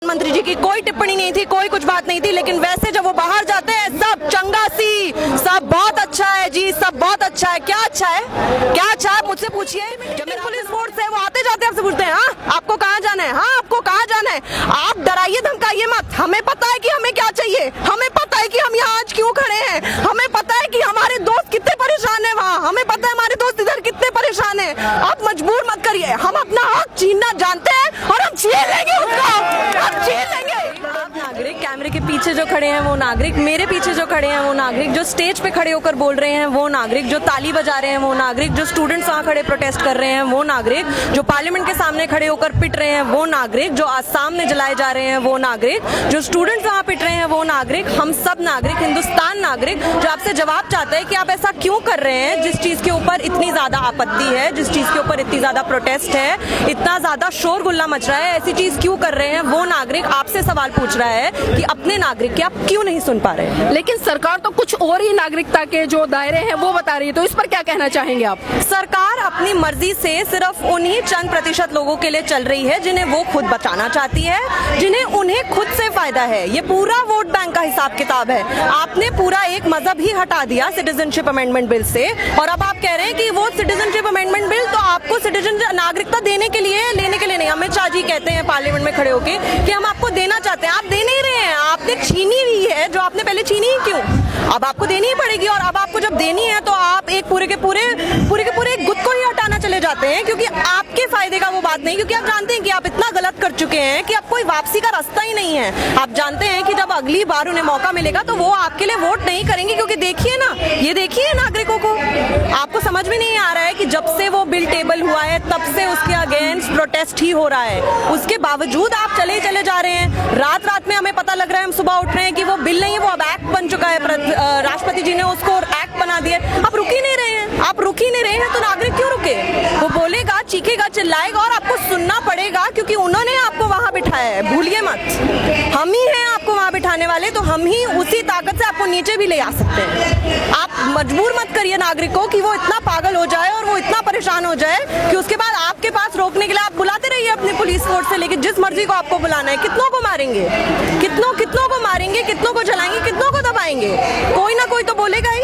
मंत्री जी की कोई टिप्पणी नहीं थी, कोई कुछ बात नहीं थी, लेकिन वैसे जब वो बाहर जाते हैं सब चंगासी, सब बहुत अच्छा है जी, सब बहुत अच्छा है। क्या अच्छा है, क्या अच्छा है मुझसे पूछिए। जब मेरे पुलिस फोर्स है वो आते जाते आपसे पूछते हैं, हाँ आपको कहाँ जाना है, हाँ आपको कहाँ जाना है। आप डराइए धमकाइए मत, हमें पता है कि हमें क्या चाहिए, हमें पता है कि हम यहाँ आज क्यों खड़े हैं, हमें पता है कि हमारे दोस्त कितने परेशान है वहाँ, हमें पता है हमारे दोस्त इधर कितने परेशान है। आप मजबूर मत करिए, हम अपना हक छीनना जानते हैं और हम छीन लेंगे उसको, हम छीन लेंगे। नागरिक कैमरे के पीछे जो खड़े हैं वो नागरिक, मेरे पीछे जो खड़े हैं वो नागरिक, जो स्टेज पे खड़े होकर बोल रहे हैं वो नागरिक, जो ताली बजा रहे हैं वो नागरिक, जो स्टूडेंट्स वहाँ खड़े प्रोटेस्ट कर रहे हैं वो नागरिक, जो पार्लियामेंट के सामने खड़े होकर पिट रहे हैं वो नागरिक, जो आसाम में जलाए जा रहे हैं वो नागरिक, जो स्टूडेंट्स वहाँ पिट रहे हैं वो नागरिक, हम सब नागरिक, हिंदुस्तान नागरिक, जो आपसे जवाब चाहते हैं कि आप ऐसा क्यों कर रहे हैं, जिस चीज के ऊपर इतनी ज्यादा आपत्ति है, जिस चीज के ऊपर इतनी ज्यादा प्रोटेस्ट है, इतना ज्यादा शोरगुल्ला मच रहा है, ऐसी चीज क्यों कर रहे हैं, वो नागरिक आपसे सवाल पूछ रहा है कि अपने नागरिक के आप क्यों नहीं सुन पा रहे हैं। लेकिन सरकार तो कुछ और ही नागरिकता के जो दायरे हैं वो बता रही है, तो इस पर क्या कहना चाहेंगे आप? सरकार अपनी मर्जी से सिर्फ उन्हीं चंद प्रतिशत लोगों के लिए चल रही है जिन्हें वो खुद बचाना चाहती है, जिन्हें उन्हें खुद से फायदा है। ये पूरा वोट बैंक का हिसाब किताब है। आपने पूरा एक मजहब ही हटा दिया सिटीजनशिप अमेंडमेंट बिल से, और अब आप कह रहे हैं कि वो सिटीजनशिप अमेंडमेंट बिल तो आपको सिटीजन नागरिकता देने के लिए, लेने के लिए नहीं। अमित शाह जी कहते हैं पार्लियामेंट में खड़े होके कि हम आपको देना चाहते हैं, आप दे नहीं रहे हैं, आपने छीनी हुई है जो आपने पहले छीनी ही क्यों, अब आपको देनी ही पड़ेगी। और अब आपको जब देनी है तो आप एक पूरे के पूरे गुट को ही हटाना चले जाते हैं, क्योंकि आपके फायदे का वो बात नहीं, क्योंकि आप जानते हैं कि आप इतना गलत कर चुके हैं कि अब कोई वापसी का रास्ता ही नहीं है। आप जानते हैं कि जब अगली बार उन्हें मौका मिलेगा तो वो आपके लिए वोट नहीं करेंगे, क्योंकि देखिए ना, ये देखिए नागरिकों को, आपको समझ में नहीं आ रहा है कि जब से वो बिल टेबल हुआ है तब से उसके अगेंस्ट प्रोटेस्ट ही हो रहा है, उसके बावजूद आप चले जा रहे हैं। रात रात में हमें पता लग रहा है, हम सुबह उठ रहे हैं कि वो बिल नहीं, वो अब एक्ट बन चुका है, राष्ट्रपति जी ने उसको एक्ट बना दिया। आप रुक ही नहीं रहे हैं, आप रुक ही नहीं रहे हैं तो नागरिक क्यों रुके? वो बोलेगा, चीखेगा, चिल्लाएगा और आपको सुनना पड़ेगा, क्योंकि उन्होंने आपको वहां बिठाया है, भूलिए मत। हम ही हैं आपको वहां बिठाने वाले, तो हम ही उसी ताकत से आपको नीचे भी ले आ सकते हैं। आप मजबूर मत करिए नागरिक को कि वो इतना पागल हो जाए और वो इतना परेशान हो जाए कि उसके बाद आपके पास रोकने के लिए आप बुलाते रहिए अपनी पुलिस फोर्स से, लेकिन जिस मर्जी को आपको बुलाना है। कितनों को मारेंगे, कितनों को मारेंगे, कितनों को जलाएंगे, कितनों को दबाएंगे? कोई ना कोई तो बोलेगा ही।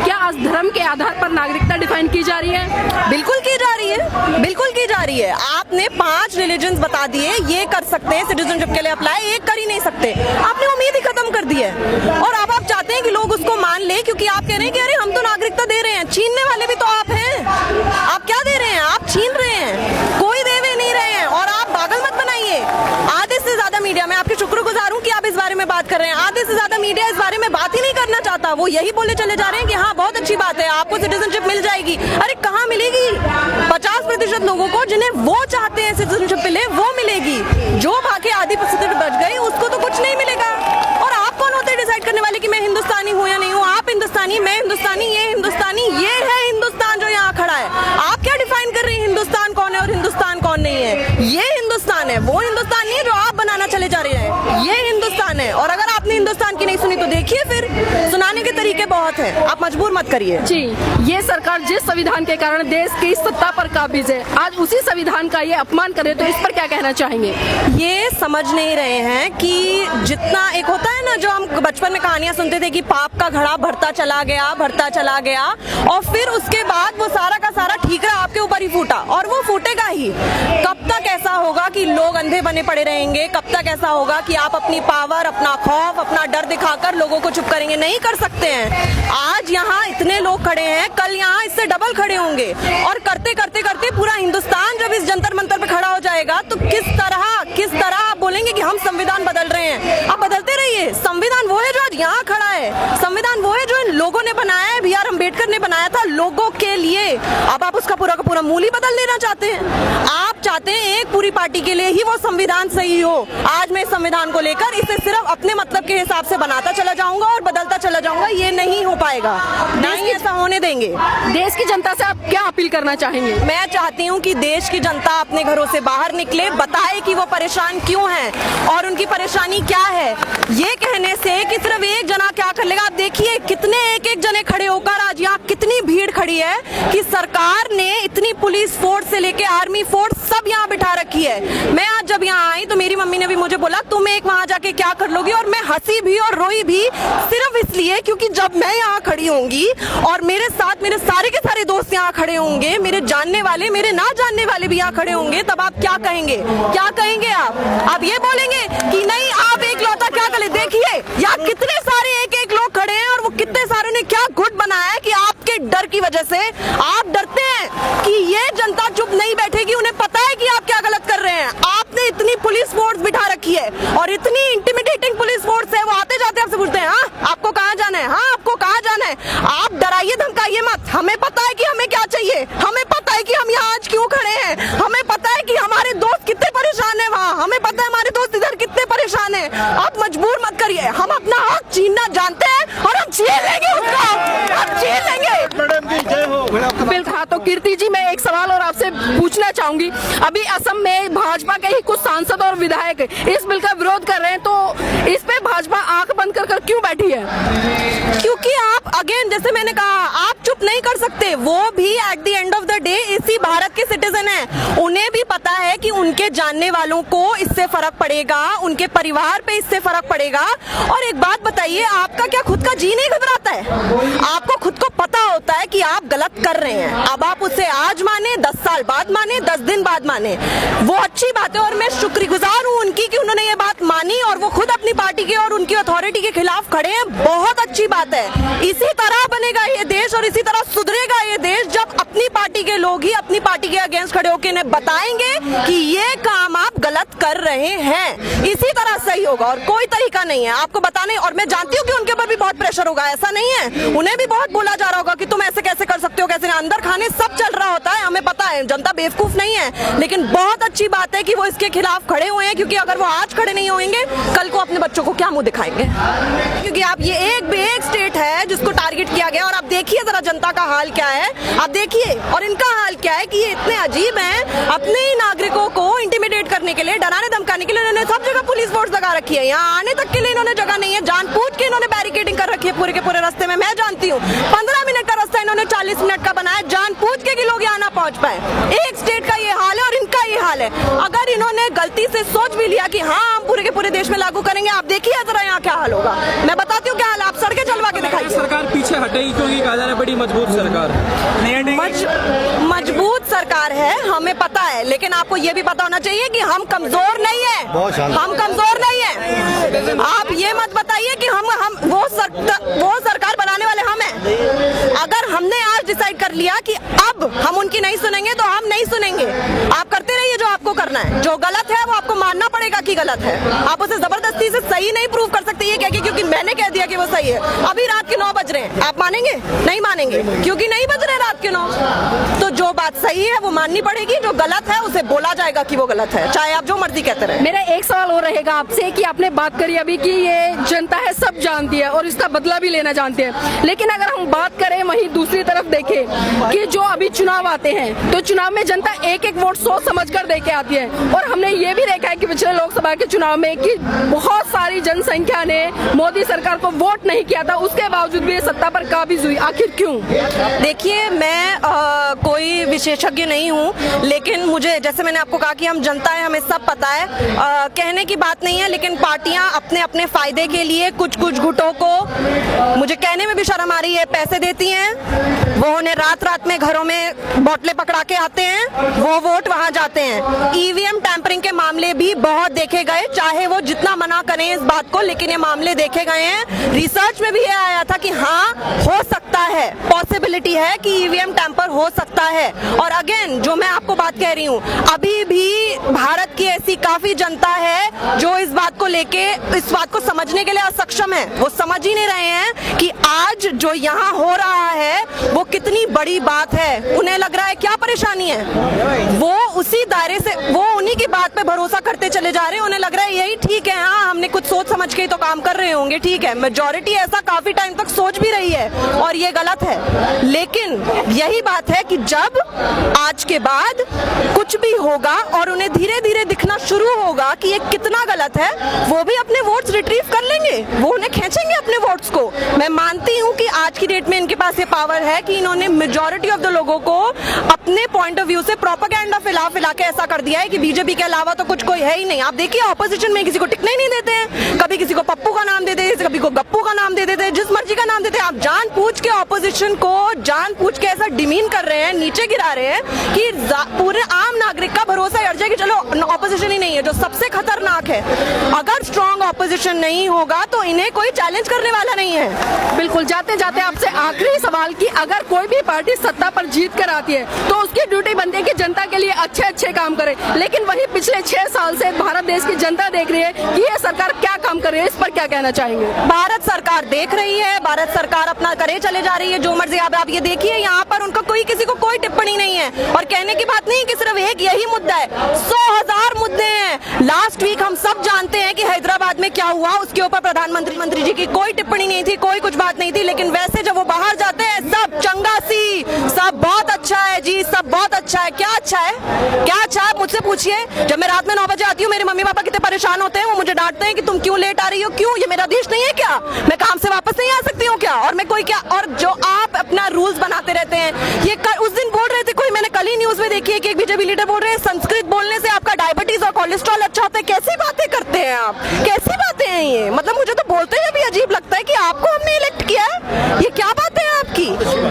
क्या आज धर्म के आधार पर नागरिकता डिफाइन की जा रही है? बिल्कुल की जा रही है, बिल्कुल की जा रही है। आपने 5 रिलीजन्स बता दिए, ये कर सकते हैं सिटीजनशिप के लिए अप्लाई, एक कर ही नहीं सकते। आपने उम्मीद ही खत्म कर दी है, और अब आप चाहते हैं कि लोग उसको मान ले, क्योंकि आप कह रहे हैं कि अरे हम तो नागरिकता दे रहे हैं। छीनने वाले भी तो आप हैं। आप क्या दे रहे हैं? आप छीन रहे हैं, कोई देवे नहीं रहे हैं। और आप पागल मत बनाइए। आधे से ज्यादा मीडिया, मैं आपके शुक्रगुजार हूँ कि आप इस बारे में बात कर रहे हैं, आधे से ज्यादा मीडिया इस बारे में बात ही नहीं करना चाहता। वो यही बोले चले जा रहे हैं कि हाँ बहुत अच्छी बात है, आपको सिटीजनशिप मिल जाएगी। अरे कहाँ मिलेगी? 50% लोगों को जिन्हें वो चाहते हैं सिटीजनशिप मिले वो मिलेगी, जो बाकी आधी प्रतिशत बच गई उसको तो कुछ नहीं मिलेगा। और आप कौन होते हैं डिसाइड करने वाले कि मैं हिंदुस्तानी हूँ या नहीं हूँ? आप हिंदुस्तानी, मैं हिंदुस्तानी, ये हिंदुस्तानी, ये है हिंदुस्तान जो यहाँ खड़ा है। आप क्या डिफाइन कर रहे हैं हिंदुस्तान कौन है और हिंदुस्तान कौन नहीं है? ये हिंदुस्तान है, वो हिंदुस्तान नहीं है जो आप बनाना चले जा रहे हैं। ये हिंदुस्तान है, और अगर आपने हिंदुस्तान की नहीं सुनी तो देखिए, फिर सुनाने के तरीके बहुत हैं, आप मजबूर मत करिए। जी, ये सरकार जिस संविधान के कारण देश की सत्ता पर काबिज है, आज उसी संविधान का ये अपमान करे, तो इस पर क्या कहना चाहेंगे? ये समझ नहीं रहे हैं कि जितना एक होता है ना, जो हम बचपन में कहानियां सुनते थे कि पाप का घड़ा भरता चला गया, और फिर उसके बाद वो सारा का सारा ठीकरा आपके ऊपर ही फूटा, और वो फूटेगा ही। कब तक ऐसा होगा कि लोग अंधे बने पड़े रहेंगे? कब तक ऐसा होगा कि आप अपनी पावर, अपना खौफ, अपना डर दिखाकर लोगों को चुप करेंगे? नहीं कर सकते हैं। आज यहाँ इतने लोग खड़े हैं, कल यहाँ इससे डबल खड़े होंगे, और करते करते करते पूरा हिंदुस्तान जब इस जंतर मंतर पे खड़ा हो जाएगा तो किस तरह आप बोलेंगे कि हम संविधान बदल रहे हैं? आप बदलते रहिए। संविधान वो है जो आज यहाँ खड़ा है, संविधान वो है जो इन लोगों ने बनाया है, बी आर अम्बेडकर ने बनाया था लोगों के लिए। अब आप उसका पूरा का पूरा मूल ही बदल लेना चाहते हैं। आप चाहते हैं एक पूरी पार्टी के लिए ही वो संविधान सही हो। आज मैं इस संविधान को लेकर इसे सिर्फ अपने मतलब के हिसाब से बनाता चला जाऊंगा और बदलता चला जाऊंगा, ये नहीं हो पाएगा, नहीं ऐसा होने देंगे। देश की जनता से आप क्या अपील करना चाहेंगे? मैं चाहती हूँ कि देश की जनता अपने घरों से बाहर निकले, बताए कि वो परेशान क्यों हैं और उनकी परेशानी क्या है। ये कहने से कि सिर्फ एक जना क्या कर लेगा, आप देखिए कितने एक जने खड़े होकर आज यहाँ कितनी भीड़ भीड़ खड़ी है कि सरकार ने इतनी पुलिस फोर्स से लेके आर्मी फोर्स सब यहाँ बिठा रखी है। मैं आज जब यहाँ आई तो मेरी मम्मी ने भी मुझे बोला तुम एक वहां जाके क्या कर लोगी, और मैं हंसी भी और रोई भी सिर्फ इसलिए क्योंकि जब मैं यहाँ खड़ी होंगी और मेरे साथ मेरे सारे के सारे दोस्त यहाँ खड़े होंगे, मेरे जानने वाले मेरे ना जानने वाले भी यहाँ खड़े होंगे, तब आप क्या कहेंगे? क्या कहेंगे आप ये बोलेंगे कि नहीं आप एक लौता क्या कर ले? देखिए यहाँ कितने सारे एक एक लोग खड़े हैं और वो कितने सारे ने क्या गुट बनाया है कि आपके डर की वजह से आप डरते हैं कि ये जनता चुप नहीं बैठेगी। उन्हें पता है कि आप क्या गलत कर रहे हैं। आपने इतनी पुलिस फोर्स बिठा रखी है और इतनी इंटिमिडेटिंग पुलिस फोर्स है, वो आते जाते आपसे पूछते हैं हाँ आपको कहाँ जाना है, हाँ आपको कहाँ जाना है। आप डराइए धमकाइए मत। हमें पता है कि हमें क्या चाहिए, हमें पता है कि हम यहाँ आज क्यों खड़े हैं, हमें पता है कि हमारे दोस्त कितने परेशान है वहाँ, हमें पता है हमारे दोस्त इधर कितने परेशान है। आप मजबूर मत करिए, हम अपना हक छीनना जानते हैं और हम छीन लेंगे उसका, हम छीन लेंगे। बिल्कुल। हाँ, तो कीर्ति जी मैं एक सवाल और आपसे पूछना चाहूंगी। अभी असम में भाजपा के ही कुछ सांसद और विधायक इस बिल का विरोध कर रहे हैं, तो इस पे भाजपा आंख बंद कर क्यों बैठी है? क्योंकि आप अगेन जैसे मैंने कहा आप चुप नहीं कर सकते। वो भी at the end of the day इसी भारत के सिटीजन हैं। उन्हें भी पता है कि उनके जानने वालों को इससे फर्क पड़ेगा, उनके परिवार पे इससे फर्क पड़ेगा। और एक बात बताइए, आपका क्या खुद का जी नहीं घबराता है? आपको खुद को पता होता है कि आप गलत कर रहे हैं। अब आप उसे आज माने, 10 साल बाद माने, 10 दिन बाद माने, वो अच्छी बात है और मैं शुक्रगुजार हूँ उनकी कि उन्होंने ये बात मानी और वो खुद अपनी पार्टी के और उनकी अथॉरिटी के खिलाफ खड़े हैं। बहुत अच्छी बात है। इसी तरह बनेगा ये देश और इसी तरह सुधरेगा ये देश जब अपनी पार्टी के लोग ही अपनी पार्टी के अगेंस्ट खड़े होकर इन्हें बताएंगे कि ये काम आप गलत कर रहे हैं। इसी तरह सही होगा और कोई तरीका नहीं है आपको बताने। और मैं जानती हूँ कि उनके ऊपर भी बहुत प्रेशर होगा, ऐसा नहीं है, उन्हें भी बहुत बोला जा रहा होगा कि तुम ऐसे कैसे कर सकते हो, कैसे नहीं। अंदर खाने सब चल रहा होता है, हमें पता है, जनता बेवकूफ नहीं है। लेकिन बहुत अच्छी बात है कि वो इसके खिलाफ खड़े हुए हैं, क्योंकि अगर वो आज खड़े नहीं होंगे कल को अपने बच्चों को क्या मुंह दिखाएंगे? क्योंकि आप ये एक स्टेट है जिसको टारगेट किया गया और आप देखिए जरा जनता का हाल क्या है, आप देखिए। और इनका हाल क्या है कि ये इतने अजीब हैं, अपने ही नागरिकों को इंटिमिडेट करने के लिए, डराने धमकाने के लिए इन्होंने सब जगह पुलिस फोर्स लगा रखी है। यहाँ आने तक के लिए इन्होंने जगह नहीं है, जानबूझ के इन्होंने बैरिकेडिंग कर रखी है पूरे के पूरे रास्ते में। मैं जानती हूँ 15 मिनट का रास्ता इन्होंने 40 मिनट का बनाया, जानबूझ के कि लोग यहाँ ना पहुंच पाए। एक स्टेट का ये हाल है और इनका ये हाल है। अगर इन्होंने गलती से सोच भी लिया कि हाँ हम पूरे के पूरे देश में लागू करेंगे, आप देखिए जरा यहाँ क्या हाल होगा। मैं बताती हूँ क्या हाल, आप सड़कें चलवा के दिखाइए। सरकार पीछे हटेगी क्योंकि कहा जा रहा है बड़ी मजबूत सरकार मजबूत सरकार है, हमें पता है। लेकिन आपको ये भी पता होना चाहिए कि हम कमजोर नहीं है, हम कमजोर नहीं है। आप ये मत बताइए कि हम वो सरकार बनाने वाले हम हैं। अगर हमने आज डिसाइड कर लिया कि अब हम उनकी नहीं सुनेंगे तो हम नहीं सुनेंगे। आप करते रहिए जो आपको करना है, जो गलत है वो आपको मानना पड़ेगा कि गलत है। आप उसे जबरदस्ती से सही नहीं प्रूव कर सकते ये कह के क्योंकि मैंने कह दिया कि वो सही है। अभी रात के 9 बज रहे हैं, आप मानेंगे? नहीं मानेंगे, क्योंकि नहीं बज रहे रात के 9। तो जो बात सही है वो माननी पड़ेगी, जो गलत है उसे बोला जाएगा कि वो गलत है, चाहे आप जो मर्जी कहते रहे। मेरा एक सवाल और रहेगा आपसे कि आपने बात करी अभी कि ये जनता है सब जानती है और इसका बदला भी लेना जानती है, लेकिन अगर हम बात करें वहीं दूसरी तरफ देखें कि जो अभी चुनाव आते हैं तो चुनाव में जनता एक एक वोट सोच समझ कर दे के आती है। और हमने ये भी देखा है कि पिछले लोकसभा के चुनाव में कि बहुत सारी जनसंख्या ने मोदी सरकार को वोट नहीं किया था, उसके बावजूद भी ये सत्ता पर काबिज हुई। आखिर क्यों? देखिए मैं कोई विशेषज्ञ नहीं हूँ, लेकिन मुझे जैसे मैंने आपको कहा कि हम जनता है, हमें सब पता है। कहने की बात नहीं है, लेकिन पार्टियां अपने अपने फायदे के लिए कुछ गुटों को, मुझे कहने में भी शर्म आ रही है, पैसे देती हैं। वो उन्हें रात रात में घरों में बोतलें पकड़ा के आते हैं, वो वोट वहां जाते हैं। ईवीएम टैंपरिंग के मामले भी बहुत देखे गए, चाहे वो जितना मना करें इस बात को, लेकिन ये मामले देखे गए हैं। रिसर्च में भी ये आया था कि हाँ हो सकता है, पॉसिबिलिटी है कि ईवीएम टैंपर हो सकता है। और अगेन जो मैं आपको बात कह रही हूँ, अभी भी भारत की ऐसी काफी जनता है जो इस बात को लेके, इस बात को समझने के लिए असक्षम है। वो समझ ही नहीं रहे हैं कि आज जो यहाँ हो रहा है वो कितनी बड़ी बात है। उन्हें लग रहा है क्या परेशानी है, वो उसी दायरे से, वो उन्हीं की बात पे भरोसा करते चले जा रहे हैं। उन्हें लग रहा है यही ठीक है, हाँ हम हमने कुछ सोच समझ के ही तो काम कर रहे होंगे, ठीक है। मेजॉरिटी ऐसा काफी टाइम तक सोच भी रही है और ये गलत है, लेकिन यही बात है कि जब आज के बाद कुछ भी होगा और उन्हें धीरे धीरे दिखना शुरू होगा कि ये कितना गलत है, वो भी अपने वोट्स रिट्रीव कर लेंगे, वो उन्हें खींचेंगे अपने वोट्स को। मैं मानती हूँ कि आज की डेट में इनके पास ये पावर है कि इन्होंने मेजॉरिटी ऑफ द लोगों को अपने पॉइंट ऑफ व्यू से प्रोपेगेंडा फैला के ऐसा कर दिया है कि बीजेपी के अलावा तो कुछ कोई है ही नहीं। आप देखिए ऑपोजिशन में किसी को टिकने ही नहीं देते हैं, कभी किसी को पप्पू का नाम दे देते, कभी को गप्पू का नाम दे देते, जिस मर्जी का नाम देते हैं। आप जानबूझ के ऑपोजिशन को जानबूझ के ऐसा डिमीन कर रहे हैं, नीचे गिरा रहे हैं कि पूरे आम नागरिक का भरोसा हट जाए कि चलो ऑपोजिशन ही नहीं है, जो सबसे खतरनाक है। अगर स्ट्रॉन्ग ऑपोजिशन नहीं होगा तो इन्हें कोई चैलेंज करने वाला नहीं है। बिल्कुल, जाते जाते आपसे आखिरी सवाल कि अगर कोई भी पार्टी सत्ता पर जीत कर आती है तो उसकी ड्यूटी बनती है कि जनता के लिए अच्छे अच्छे काम करे, लेकिन वही पिछले 6 साल से भारत देश की जनता देख रही है कि ये सरकार क्या काम कर रही है, इस पर क्या कहना चाहेंगे? भारत सरकार देख रही है, भारत सरकार अपना करे चले जा रही है जो मर्जी। आप ये देखिए, यहाँ पर उनका किसी को कोई टिप्पणी नहीं है, और कहने की बात नहीं कि सिर्फ एक यही मुद्दा है, 100,000 मुद्दे हैं। लास्ट वीक हम सब जानते हैं कि हैदराबाद में क्या हुआ, उसके ऊपर प्रधानमंत्री मंत्री जी की कोई टिप्पणी नहीं थी, कोई कुछ बात नहीं थी, लेकिन वैसे जब वो बाहर जाते हैं सब चंगासी, सब बहुत अच्छा है जी, सब बहुत अच्छा है। क्या अच्छा है, क्या अच्छा है मुझसे पूछिए। जब मैं रात में 9 बजे आती हूँ, मेरे मम्मी पापा कितने परेशान होते हैं, वो मुझे डांटते हैं कि तुम क्यों लेट आ रही हो, क्यों, ये मेरा देश नहीं है क्या, मैं काम से वापस नहीं आ सकती हूँ क्या, और मैं कोई क्या, और जो आप अपना रूल्स बनाते रहते हैं। ये उस दिन बोल रहे थे कोई, मैंने कल ही न्यूज में देखी है कि एक बीजेपी लीडर बोल रहे हैं संस्कृत बोलने से आपका डायबिटीज और कोलेस्ट्रॉल अच्छा होता है। कैसी बातें करते हैं आप, कैसी बातें हैं ये, मतलब मुझे तो बोलते हुए भी अजीब लगता है कि आपको हमने इलेक्ट किया है, ये क्या बातें हैं आपकी,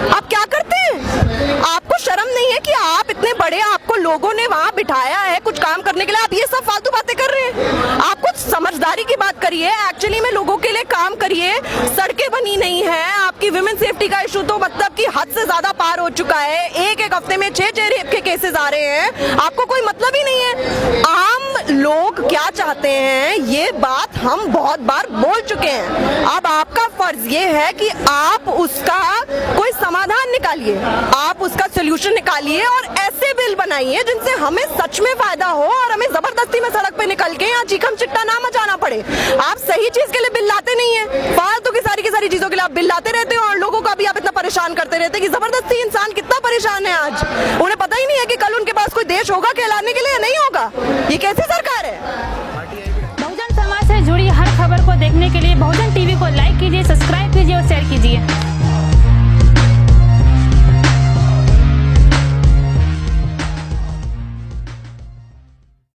आप क्या करते हैं, आपको शर्म नहीं है कि आप इतने बड़े, आपको लोगों ने वहां बिठाया है कुछ काम करने के लिए, आप ये सब फालतू बातें कर रहे हैं। आप कुछ समझदारी की बात करिए, एक्चुअली में लोगों के लिए काम करिए। सड़कें बनी नहीं है, आपकी विमेन सेफ्टी का इशू तो मतलब कि हद से ज्यादा पार हो चुका है, एक हफ्ते में 6 रेप के केसेस आ रहे हैं, आपको कोई मतलब ही नहीं है। आम लोग क्या चाहते हैं ये बात हम बहुत बार बोल चुके हैं। अब आपका फर्ज ये है कि आप उसका कोई समाधान निकालिए, आप उसका सोल्यूशन निकालिए और ऐसे बिल बनाइए जिनसे हमें सच में फायदा हो और हमें जबरदस्ती में सड़क पे निकल के यहाँ चीखम चिट्टा ना मचाना पड़े। आप सही चीज के लिए बिल लाते नहीं है, फालतू की सारी चीजों के लिए आप बिल लाते रहते हो और लोगों का भी आप इतना परेशान करते रहते हैं कि जबरदस्ती इंसान कितना परेशान है आज, उन्हें पता ही नहीं है कि कल उनके पास कोई देश होगा कहलाने के लिए, नहीं होगा। ये कैसी सरकार है? बहुजन समाज से जुड़ी हर खबर को देखने के लिए बहुजन टीवी को लाइक कीजिए, सब्सक्राइब कीजिए और शेयर कीजिए।